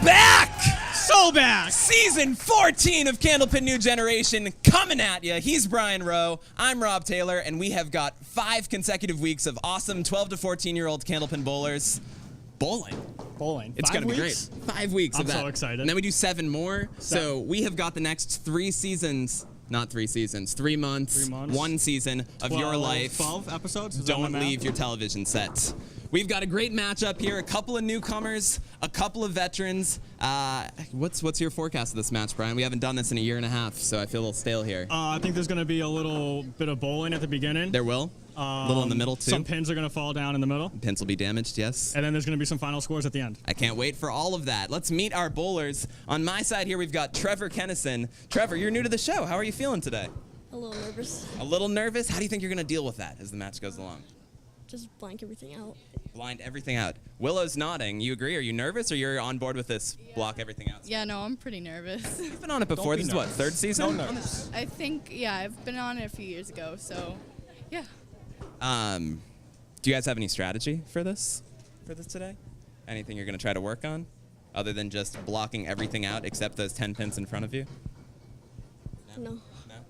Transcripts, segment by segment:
back! So back! Season 14 of Candlepin New Generation coming at ya. He's Brian Rowe, I'm Rob Taylor, and we have got 5 consecutive weeks of awesome 12 to 14-year-old Candlepin bowlers bowling. It's going to be great. 5 weeks of that. I'm so excited. And then we do 7 more. So we have got the next 3 seasons. Not 3 seasons, 3 months, 1 season of your life. 12 episodes? Don't leave your television set. We've got a great matchup here, a couple of newcomers, a couple of veterans. What's your forecast of this match, Brian? We haven't done this in a year and a half, so I feel a little stale here. I think there's going to be a little bit of bowling at the beginning. There will? A little in the middle, too? Some pins are going to fall down in the middle. Pins will be damaged, yes. And then there's going to be some final scores at the end. I can't wait for all of that. Let's meet our bowlers. On my side here, we've got Trever Kenneson. Trever, you're new to the show. How are you feeling today? A little nervous. A little nervous? How do you think you're going to deal with that as the match goes along? Just blank everything out. Blind everything out. Willow's nodding. You agree? Are you nervous, or you're on board with this block everything out? Yeah, no, I'm pretty nervous. You've been on it before. This is what, 3rd season? No, I think, yeah, I've been on it a few years ago, so, yeah. Do you guys have any strategy for this today? Anything you're going to try to work on, other than just blocking everything out except those 10 pins in front of you? No.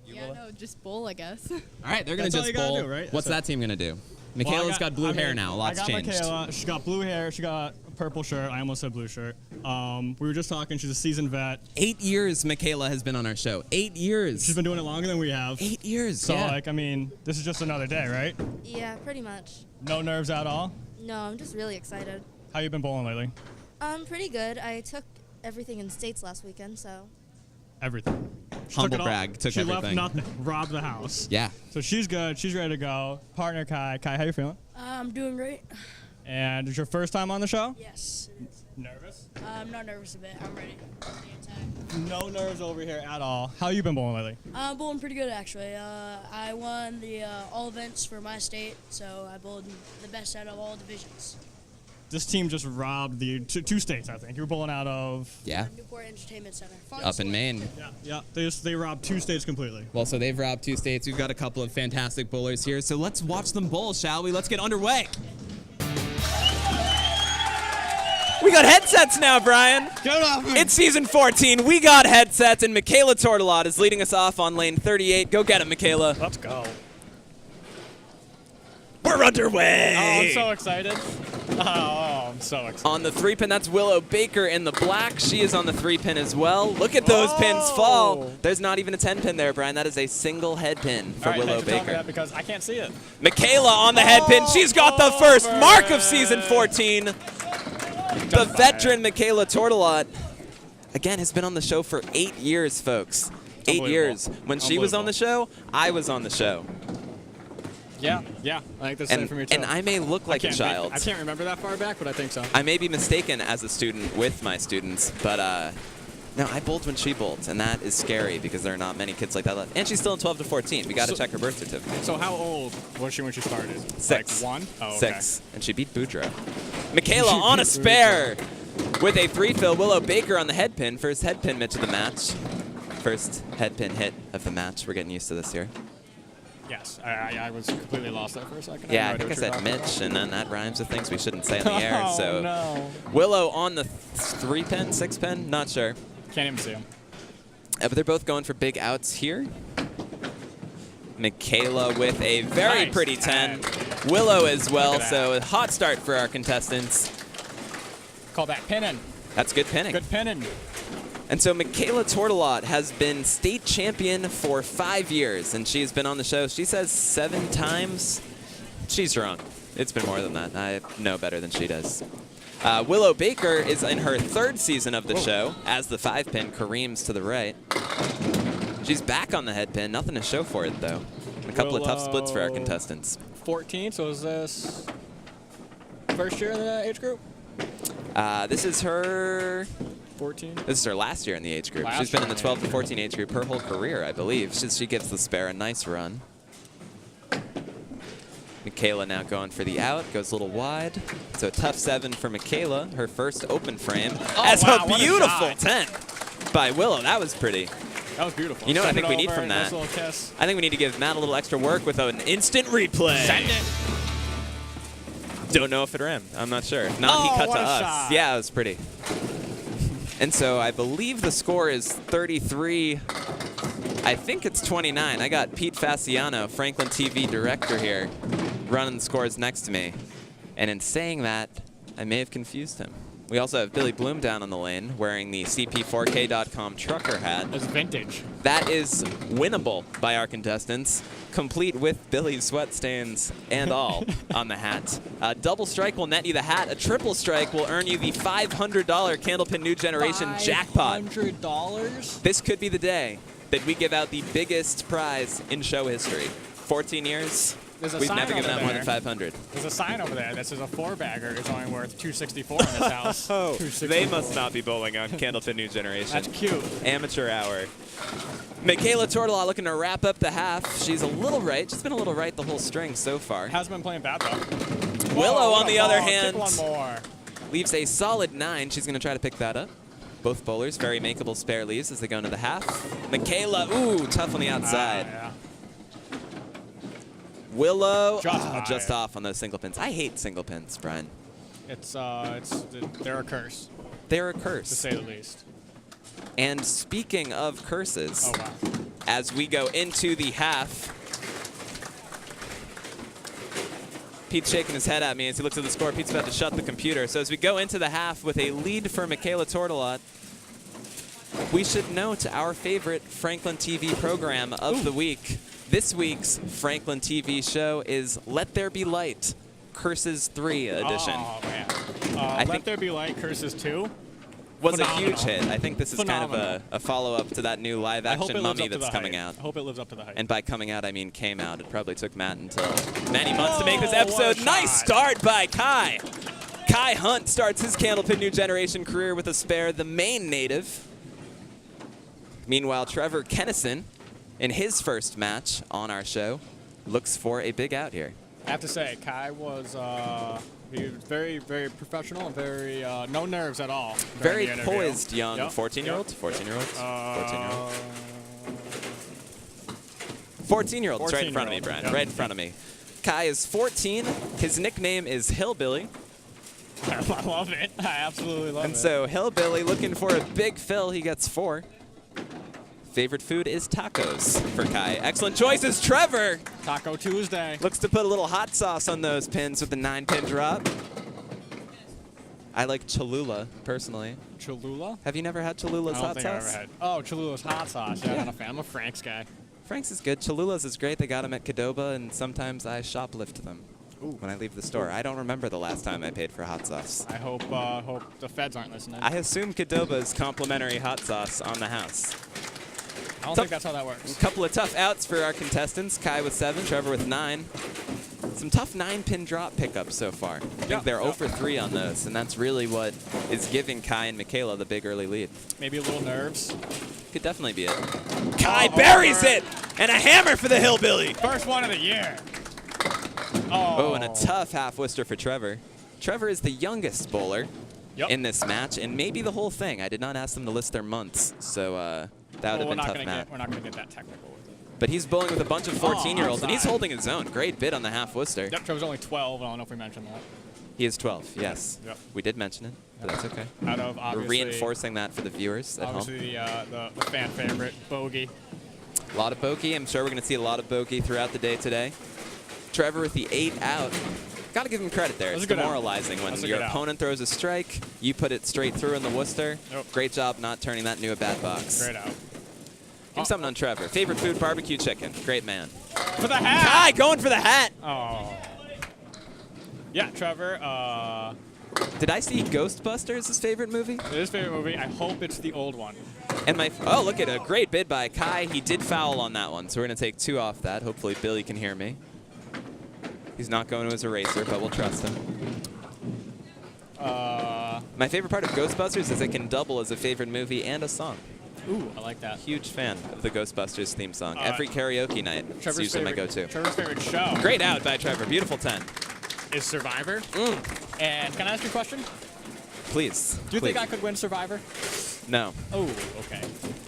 Yeah, no, just bowl, I guess. All right, they're going to just bowl. Do, right? What's that team going to do? Micaela's got blue hair now. Lots changed. Micaela. She got blue hair. She got a purple shirt. I almost said blue shirt. We were just talking. She's a seasoned vet. 8 years Micaela has been on our show. 8 years. She's been doing it longer than we have. 8 years. So, like, I mean, this is just another day, right? Yeah, pretty much. No nerves at all? No, I'm just really excited. How you been bowling lately? Pretty good. I took everything in states last weekend, so. Everything. Humble brag. Took everything. She left nothing. Robbed the house. Yeah. So she's good. She's ready to go. Partner Kai. Kai, how you feeling? I'm doing great. And it's your first time on the show? Yes. Nervous? I'm not nervous a bit. I'm ready for the attack. No nerves over here at all. How you been bowling lately? I'm bowling pretty good, actually. I won the all events for my state, so I bowled the best out of all divisions. This team just robbed the 2 states, I think. You were bowling out of... Yeah. Newport Entertainment Center. Up in Maine. Yeah. They robbed 2 states completely. Well, so they've robbed 2 states. We've got a couple of fantastic bowlers here. So let's watch them bowl, shall we? Let's get underway. We got headsets now, Brian. Get off me. It's season 14. We got headsets, and Micaela Tourtellot is leading us off on lane 38. Go get it, Micaela. Let's go. We're underway. Oh, I'm so excited. Oh, I'm so excited. On the 3-pin, that's Willow Baker in the black. She is on the 3-pin as well. Look at those pins fall. There's not even a 10-pin there, Brian. That is a single head pin for Willow Baker. That because I can't see it. Micaela on the head pin. She's got the first mark of season 14. The veteran Micaela Tourtellot, again, has been on the show for 8 years, folks. 8 years. When she was on the show, I was on the show. Yeah, I think that's the same for me too. And I may look like a child. I can't remember that far back, but I think so. I may be mistaken as a student with my students, but no, I bowled when she bowled, and that is scary because there are not many kids like that left. And she's still in 12 to 14. We got to check her birth certificate. So how old was she when she started? 6. Like 1? Oh, okay. 6. And she beat Boudreaux. Micaela on a spare with a 3-fill. Willow Baker on the head pin. First head pin mitch of the match. First head pin hit of the match. We're getting used to this here. Yes, I was completely lost there for a second. Yeah, I think I said Mitch, and then that rhymes with things we shouldn't say on the air. So no. Willow on the 3-pin, 6-pin, not sure. Can't even see him. But they're both going for big outs here. Micaela with a very pretty 10. Willow as well, so a hot start for our contestants. Call that pinning. That's good pinning. Good pinning. And so Micaela Tourtellot has been state champion for 5 years, and she's been on the show, she says 7 times. She's wrong. It's been more than that. I know better than she does. Willow Baker is in her 3rd season of the show as the 5-pin careens to the right. She's back on the head pin. Nothing to show for it, though. A couple of tough splits for our contestants. 14, so is this first year in the age group? This is her... 14? This is her last year in the age group. She's been in the 12 to 14 age group her whole career, I believe. She gives the spare a nice run. Micaela now going for the out, goes a little wide. So a tough 7 for Micaela, her first open frame. As a beautiful 10 by Willow. That was pretty. That was beautiful. You know what I think we need from that? I think we need to give Matt a little extra work with an instant replay. Send it. Don't know if it ran. I'm not sure. If not, he cut to us. Shot. Yeah, it was pretty. And so I believe the score is 33. I think it's 29. I got Pete Fasciano, FranklinTV director here, running the scores next to me. And in saying that, I may have confused him. We also have Billy Bloom down on the lane wearing the CP4K.com trucker hat. It's vintage. That is winnable by our contestants, complete with Billy's sweat stains and all on the hat. A double strike will net you the hat. A triple strike will earn you the $500 Candlepin New Generation jackpot. $500? This could be the day that we give out the biggest prize in show history. 14 years, we've never given out more than 500. There's a sign over there that says a 4-bagger is only worth $264 in this house. Oh, they must not be bowling on Candlepin New Generation. That's cute. Amateur hour. Micaela Tourtellot looking to wrap up the half. She's a little right. She's been a little right the whole string so far. Hasn't been playing bad, though. Willow, on the other hand, one more. leaves a solid 9. She's going to try to pick that up. Both bowlers, very makeable spare leaves as they go into the half. Micaela, ooh, tough on the outside. Yeah. Willow, Just off on those single pins. I hate single pins, Brian. They're a curse, They're a curse. to say the least. And speaking of curses, Oh, wow. as we go into the half, Pete's shaking his head at me as he looks at the score. Pete's about to shut the computer. So as we go into the half with a lead for Micaela Tourtellot, we should note our favorite FranklinTV program of the week. This week's FranklinTV show is Let There Be Light, Curses 3 edition. Oh, man. Let Let There Be Light, Curses 2. Was a Phenomenal. huge hit. I think this is kind of a follow-up to that new live-action Mummy that's coming out. I hope it lives up to the hype. And by coming out, I mean came out. It probably took Matt until many months to make this episode. what a Nice shot. start by Kai. Kai Hunt starts his Candlepin New Generation career with a spare, the Maine native. Meanwhile, Trever Kenneson, in his first match on our show, looks for a big out here. I have to say, Kai was he was very, very professional and very no nerves at all. Very during the interview. poised young 14-year-old. 14-year-old. 14-year-old. 14-year-old. It's right in front of me, Brian. Yep. Right in front of me. Kai is 14. His nickname is Hillbilly. I love it. I absolutely love it. And so Hillbilly looking for a big fill. He gets 4. Favorite food is tacos for Kai. Excellent choices. Trever Taco Tuesday. looks to put a little hot sauce on those pins with the 9-pin drop. I like Cholula, personally. Cholula? Have you never had Cholula's I don't hot think I've sauce? ever had. Oh, Cholula's hot sauce. Yeah, I'm not a fan. I'm a Frank's guy. Frank's is good. Cholula's is great. They got them at Qdoba, and sometimes I shoplift them when I leave the store. I don't remember the last time I paid for hot sauce. I hope the feds aren't listening. I assume Qdoba's complimentary hot sauce on the house. I don't think that's how that works. A couple of tough outs for our contestants. Kai with 7, Trever with 9. Some tough 9-pin drop pickups so far. I think they're 0 for 3 on those, and that's really what is giving Kai and Micaela the big early lead. Maybe a little nerves. Could definitely be it. Kai buries it! And a hammer for the Hillbilly! First one of the year. Oh, and a tough half-wister for Trever. Trever is the youngest bowler in this match, and maybe the whole thing. I did not ask them to list their months, so that would have been tough, Matt. We're not going to get that technical with it. But he's bowling with a bunch of 14-year-olds, and he's holding his own. Great bid on the half-wister. Yep, Trevor's only 12. I don't know if we mentioned that. He is 12, yes. Yep. We did mention it, but that's okay. Out of We're obviously, reinforcing that for the viewers at home. obviously the fan favorite, Bogey. A lot of bogey. I'm sure we're going to see a lot of bogey throughout the day today. Trever with the 8 out. Got to give him credit there. It's demoralizing when your opponent throws a strike, you put it straight through in the Worcester. Yep. Great job not turning that into a bad box. Great out. Give him something on Trever. Favorite food, barbecue chicken. Great man. For the hat! Kai going for the hat! Oh. Yeah, Trever. Did I see Ghostbusters, his favorite movie? His favorite movie. I hope it's the old one. And oh, look at a great bid by Kai. He did foul on that one, so we're going to take 2 off that. Hopefully Billy can hear me. He's not going to his eraser, but we'll trust him. My favorite part of Ghostbusters is it can double as a favorite movie and a song. Ooh, I like that. Huge fan of the Ghostbusters theme song. Every karaoke night, it's usually my go-to. Trevor's favorite show. Great out by Trever. Beautiful 10. Is Survivor. And can I ask you a question? Please. Do you think I could win Survivor? No. Oh, okay.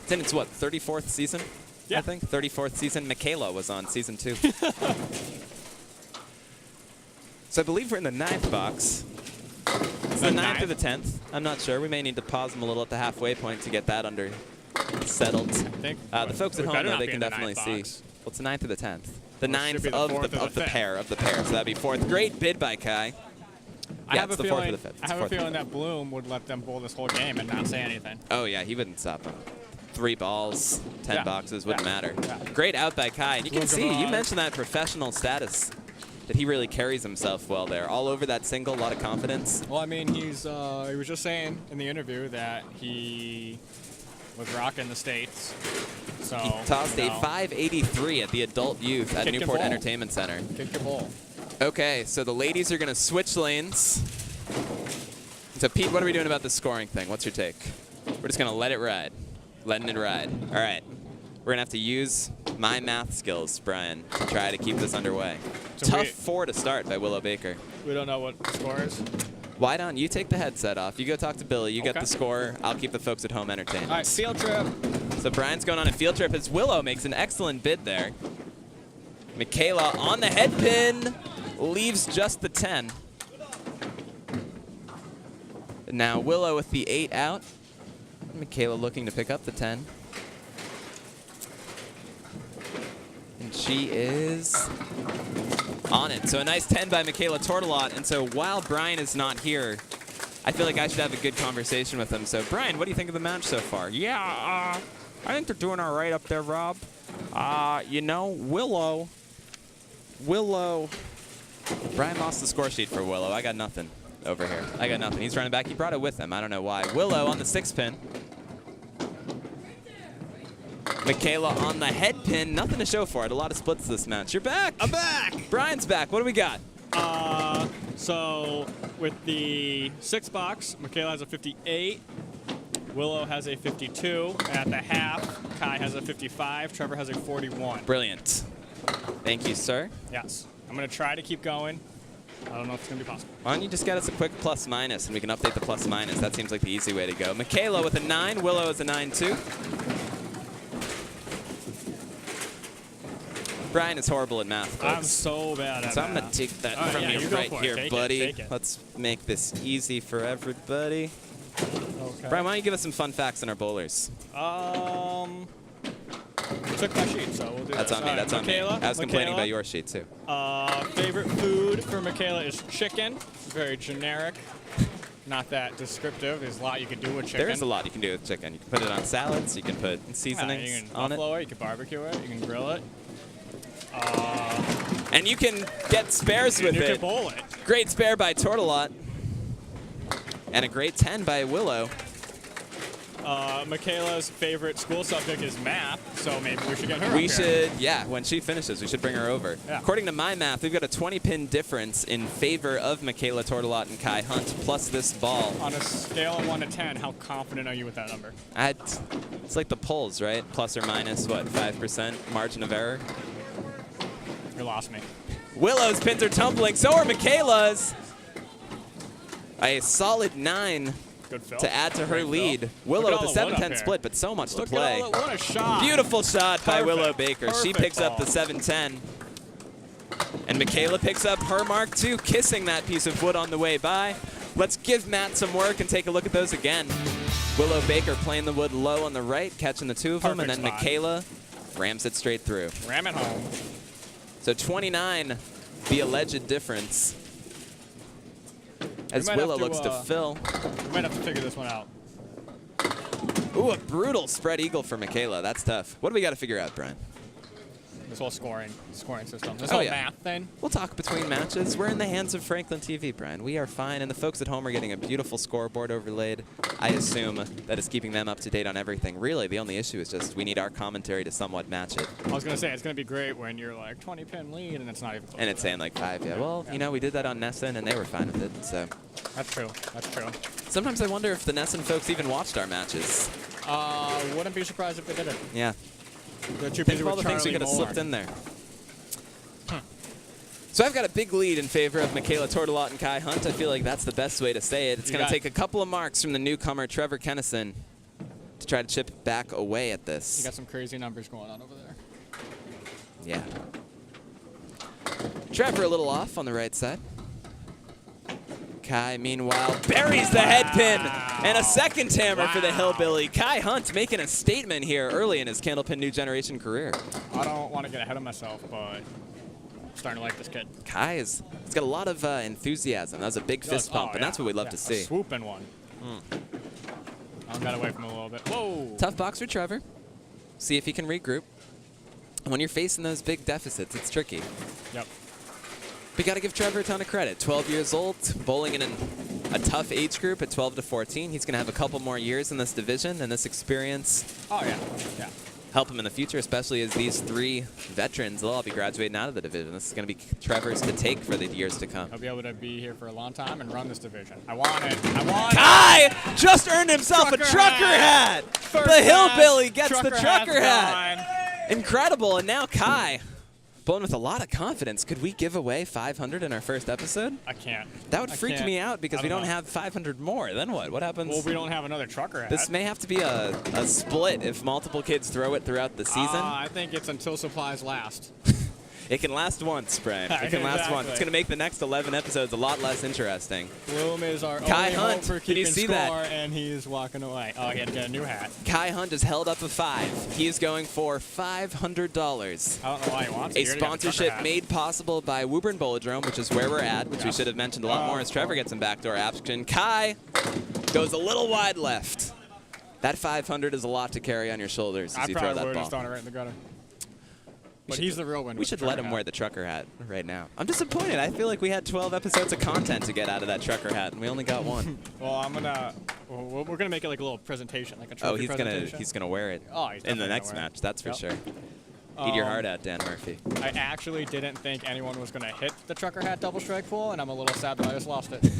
Then it's what, 34th season? Yeah. I think 34th season. Micaela was on season 2. So I believe we're in the 9th box. It's the 9th or the 10th. I'm not sure. We may need to pause them a little at the halfway point to get that under settled. I think The folks at home, though, they can definitely see. Box. Well, it's the 9th or the 10th. The Well, it should 9th be the of fourth or the the pair. So that'd be 4th. Great bid by Kai. I Yeah, have it's a the 4th or feeling. the 5th. It's I have the a 4th. feeling that Bloom would let them bowl this whole game and not say anything. Oh, yeah, he wouldn't stop them. 3 balls, 10 Yeah. boxes, wouldn't Yeah. matter. Yeah. Great out by Kai. And you can Look see, at you that. mentioned that professional status, that he really carries himself well there. All over that single, a lot of confidence. Well, I mean, he was just saying in the interview that he was rocking the States. So He tossed you a know, 583 at the adult youth at Kick and Newport ball. Entertainment Center. kick your ball. Okay, so the ladies are going to switch lanes. So, Pete, what are we doing about this scoring thing? What's your take? We're just going to let it ride. Letting it ride. All right. We're going to have to use my math skills, Brian, to try to keep this underway. So Tough we- 4 to start by Willow Baker. We don't know what the score is. Why don't you take the headset off? You go talk to Billy. You get Okay. the score. I'll keep the folks at home entertained. All right, field trip. So Brian's going on a field trip as Willow makes an excellent bid there. Micaela on the head pin. Leaves just the 10. Now Willow with the 8 out. Micaela looking to pick up the 10. And she is on it. So a nice 10 by Micaela Tourtellot. And so while Brian is not here, I feel like I should have a good conversation with him. So Brian, what do you think of the match so far? Yeah, I think they're doing all right up there, Rob. You know, Willow. Brian lost the score sheet for Willow. I got nothing over here. I got nothing. He's running back. He brought it with him. I don't know why. Willow on the 6 pin. Micaela on the head pin. Nothing to show for it. A lot of splits this match. You're back. I'm back. Brian's back. What do we got? So with the 6 box, Micaela has a 58. Willow has a 52. At the half, Kai has a 55. Trevor has a 41. Brilliant. Thank you, sir. Yes. I'm going to try to keep going. I don't know if it's going to be possible. Why don't you just get us a quick plus minus and we can update the plus minus. That seems like the easy way to go. Micaela with a 9. Willow is a 9-2. Brian is horrible at math, folks. I'm so bad at So I'm math. going to take that All right, from yeah, you go right for it. here, Take it, buddy. take it. Let's make this easy for everybody. Okay. Brian, why don't you give us some fun facts on our bowlers? Took my sheet, so we'll do That's that. on me. That's on me. Micaela, I was complaining Micaela. about your sheet, too. Favorite food for Micaela is chicken. Very generic. Not that descriptive. There's a lot you can do with chicken. There is a lot you can do with chicken. You can put it on salads. You can put Yeah, seasonings you can on it. buffalo it. You can barbecue it. You can grill it. And you can get spares with You it. can bowl it. Great spare by Tourtellot. And a great 10 by Willow. Micaela's favorite school subject is math, so maybe we should get her up We here. should, yeah, when she finishes, we should bring her over. Yeah. According to my math, we've got a 20-pin difference in favor of Micaela Tourtellot and Kai Hunt, plus this ball. On a scale of 1 to 10, how confident are you with that number? It's like the polls, right? Plus or minus, what, 5% margin of error? You lost me. Willow's pins are tumbling, so are Micaela's. A solid 9 Good fill. to add to her Great fill. lead. Look Willow at with all a the wood up 7-10 here. split, but so much Look to play. at all the, what a shot. Beautiful shot by Perfect. Willow Baker. She Perfect picks up ball. the 7-10. And Micaela picks up her mark too, kissing that piece of wood on the way by. Let's give Matt some work and take a look at those again. Willow Baker playing the wood low on the right, catching the 2 of them, and then Perfect spot. Micaela rams it straight through. Ram it home. So 29, the alleged difference. As might have Willow to, looks to fill. We might have to figure this one out. Ooh, a brutal spread eagle for Micaela. That's tough. What do we got to figure out, Brian? This whole scoring system. This Oh, whole yeah. math thing. We'll talk between matches. We're in the hands of FranklinTV, Brian. We are fine, and the folks at home are getting a beautiful scoreboard overlaid. I assume that is keeping them up to date on everything. Really, the only issue is just we need our commentary to somewhat match it. I was going to say, it's going to be great when you're like 20-pin lead and it's not even close. And it's to that. saying like 5, yeah. Well, you know, we did that on Kenneson, and they were fine with it. So That's true. That's true. sometimes I wonder if the Kenneson folks even watched our matches. Wouldn't be surprised if they did it. Yeah. They're too Think busy of all with the things we Charlie could have Moore. slipped in there. So I've got a big lead in favor of Micaela Tourtellot and Kai Hunt. I feel like that's the best way to say it. It's going to take a couple of marks from the newcomer, Trever Kenneson, to try to chip back away at You this. got some crazy numbers going on over there. Yeah. Trever a little off on the right side. Kai, meanwhile, buries the head pin and a second hammer for the Hillbilly. Kai Hunt making a statement here early in his Candlepin New Generation career. I don't want to get ahead of myself, but I'm starting to like this kid. Kai he's got a lot of enthusiasm. That was a big fist pump, and that's what we love to see. A swooping one. I got away from him a little bit. Whoa! Tough box for Trever. See if he can regroup. When you're facing those big deficits, it's tricky. Yep. We got to give Trever a ton of credit. 12 years old, bowling in a tough age group at 12 to 14. He's going to have a couple more years in this division, and this experience help him in the future, especially as these 3 veterans will all be graduating out of the division. This is going to be Trevor's to take for the years to come. He'll be able to be here for a long time and run this division. I want it. I want Kai just earned himself a trucker hat. The Hillbilly gets the trucker hat. Incredible. And now Kai, bowling with a lot of confidence. Could we give away 500 in our first episode? I can't. That would freak me out because we don't have 500 more. Then what? What happens? Well, we don't have another trucker hat. This may have to be a split if multiple kids throw it throughout the season. I think it's until supplies last. It can last once, Brian. It can last once. It's going to make the next 11 episodes a lot less interesting. Bloom is our Kai only Hunt, hope for can you keeping see score, that? and he's walking away. Oh, he had to get a new hat. Kai Hunt has held up a 5. He is going for $500. I don't know why he wants it. A sponsorship made possible by Woburn Bowlodrome, which is where we're at, which we should have mentioned a lot more as Trever gets some backdoor action. Kai goes a little wide left. That 500 is a lot to carry on your shoulders as you throw that ball. I probably would have thrown it right in the gutter. But he's the real winner. We should let him wear the trucker hat right now. I'm disappointed. I feel like we had 12 episodes of content to get out of that trucker hat, and we only got 1. Well, we're gonna make it like a little presentation, like a trophy presentation. he's gonna wear it he's in the next match. That's for sure. Eat your heart out, Dan Murphy. I actually didn't think anyone was gonna hit the trucker hat double strike pool, and I'm a little sad that I just lost it.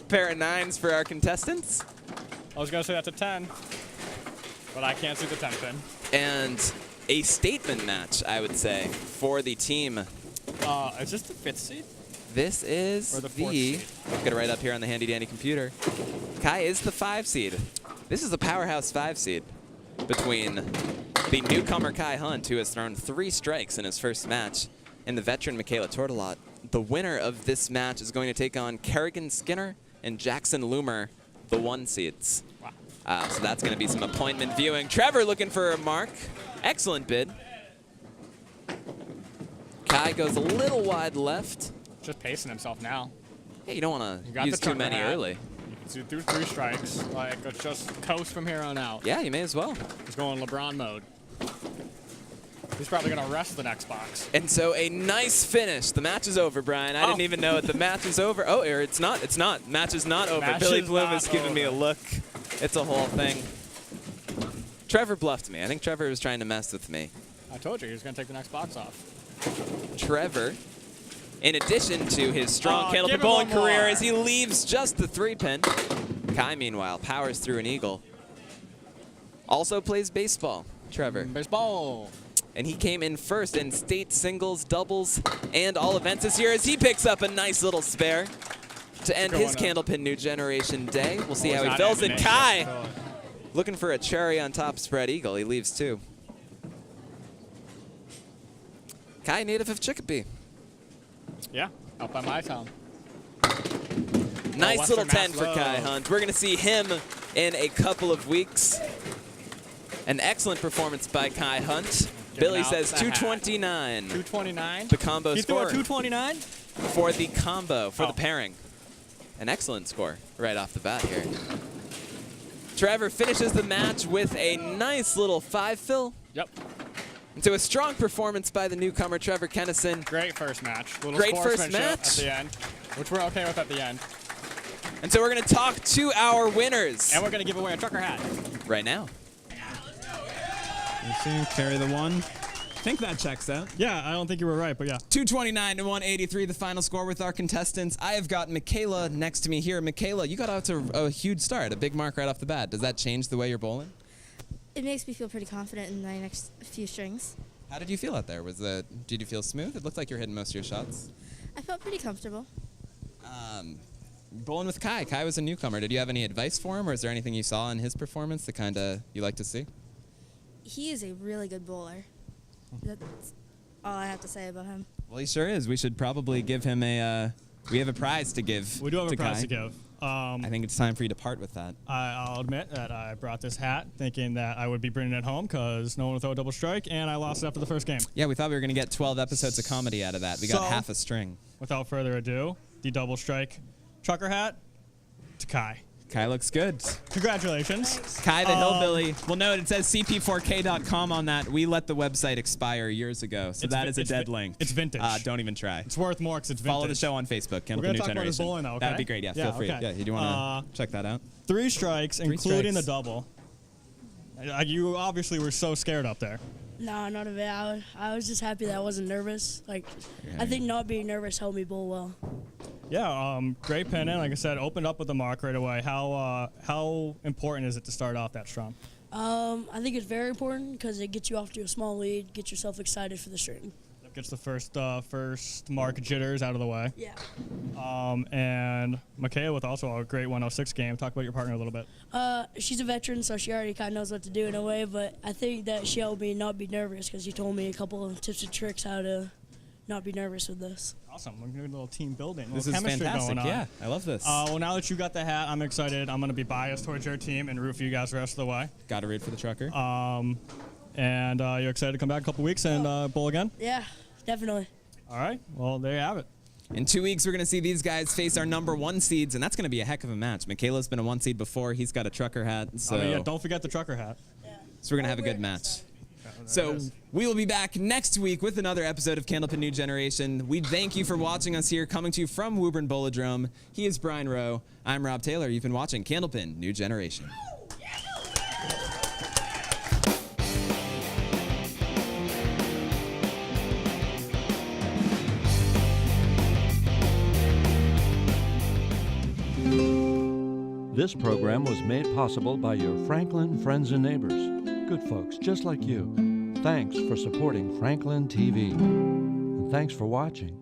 Pair of 9s for our contestants. I was gonna say that's a 10, but I can't see the 10 pin. And a statement match, I would say, for the team. Is this the 5th seed? This is or the 4th seed? I'm going to write up here on the handy-dandy computer. Kai is the 5 seed. This is a powerhouse 5 seed between the newcomer Kai Hunt, who has thrown 3 strikes in his first match, and the veteran Micaela Tourtellot. The winner of this match is going to take on Kerrigan Skinner and Jackson Loomer, the 1 seeds. Wow. So that's going to be some appointment viewing. Trever looking for a mark. Excellent bid. Kai goes a little wide left. Just pacing himself now. Hey, you don't want to use too many early. You do 3 strikes. Like, let's just coast from here on out. Yeah, you may as well. He's going LeBron mode. He's probably going to rest the next box. And so a nice finish. The match is over, Brian. I didn't even know it. The match is over. Oh, it's not. It's not. Match is not over. Billy Bloom is giving me a look. It's a whole thing. Trever bluffed me. I think Trever was trying to mess with me. I told you he was going to take the next box off. Trever, in addition to his strong Candlepin bowling career, as he leaves just the 3-pin. Kai, meanwhile, powers through an eagle. Also plays baseball, Trever. Baseball. And he came in first in state singles, doubles, and all events this year as he picks up a nice little spare to end his Candlepin New Generation day. We'll see how he fills it. Kai looking for a cherry on top spread eagle. He leaves 2. Kai, native of Chicopee. Yeah, up by my town. Nice little 10 for Kai Hunt. We're going to see him in a couple of weeks. An excellent performance by Kai Hunt. Billy says 229. 229? The combo score. He threw a 229? For the combo, for the pairing. An excellent score right off the bat here. Trever finishes the match with a nice little 5-fill. Yep. And so a strong performance by the newcomer, Trever Kenneson. Great first match. Great first match. At the end, which we're okay with at the end. And so we're going to talk to our winners. And we're going to give away a trucker hat. Right now. Let's see, carry the 1. I think that checks out. Yeah, I don't think you were right, but yeah. 229 to 183, the final score with our contestants. I have got Micaela next to me here. Micaela, you got out to a huge start, a big mark right off the bat. Does that change the way you're bowling? It makes me feel pretty confident in my next few strings. How did you feel out there? Did you feel smooth? It looked like you're hitting most of your shots. I felt pretty comfortable. Bowling with Kai. Kai was a newcomer. Did you have any advice for him, or is there anything you saw in his performance that kind of you like to see? He is a really good bowler. That's all I have to say about him. Well, he sure is. We should probably give him a We have a prize to give. We do have a prize Kai. to give. I think it's time for you to part with that. I'll admit that I brought this hat thinking that I would be bringing it home because no one would throw a double strike, and I lost it after the first game. Yeah, we thought we were going to get 12 episodes of comedy out of that. We got So- half a string. Without further ado, the double strike trucker hat to Kai. Kai looks good. Congratulations. Kai the Hillbilly. Well, no, it says cp4k.com on that. We let the website expire years ago, so that is a dead link. It's vintage. Don't even try. It's worth more because it's vintage. Follow the show on Facebook, We're Candlepin going New to talk about this Generation. bowling now, okay? That'd be great. Yeah, feel free. okay. Yeah, you want to check that out? 3 strikes, Three including strikes. the double. You obviously were so scared up there. No, not a bit. I was just happy that I wasn't nervous. Like, I think not being nervous helped me bowl well. Yeah, great pin in. Like I said, opened up with the mark right away. How important is it to start off that strong? I think it's very important because it gets you off to a small lead, get yourself excited for the string. Gets the first mark jitters out of the way. Yeah. And Micaela with also a great 106 game. Talk about your partner a little bit. She's a veteran, so she already kind of knows what to do in a way, but I think that she helped me not be nervous because she told me a couple of tips and tricks how to not be nervous with this. Awesome. We're doing a little team building. This little is chemistry fantastic. going on. Yeah, I love this. Well, now that you got the hat, I'm excited. I'm going to be biased towards your team and root for you guys the rest of the way. Got to root for the trucker. And you're excited to come back in a couple weeks and bowl again? Yeah, definitely. All right. Well, there you have it. In 2 weeks, we're going to see these guys face our #1 seeds, and that's going to be a heck of a match. Micaela's been a 1 seed before. He's got a trucker hat. So, Yeah, don't forget the trucker hat. so we're going to have a good match. So we will be back next week with another episode of Candlepin New Generation. We thank you for watching us here, coming to you from Woburn Bolodrome. He is Brian Rowe. I'm Rob Taylor. You've been watching Candlepin New Generation. This program was made possible by your Franklin friends and neighbors. Good folks just like you. Thanks for supporting Franklin TV. And thanks for watching.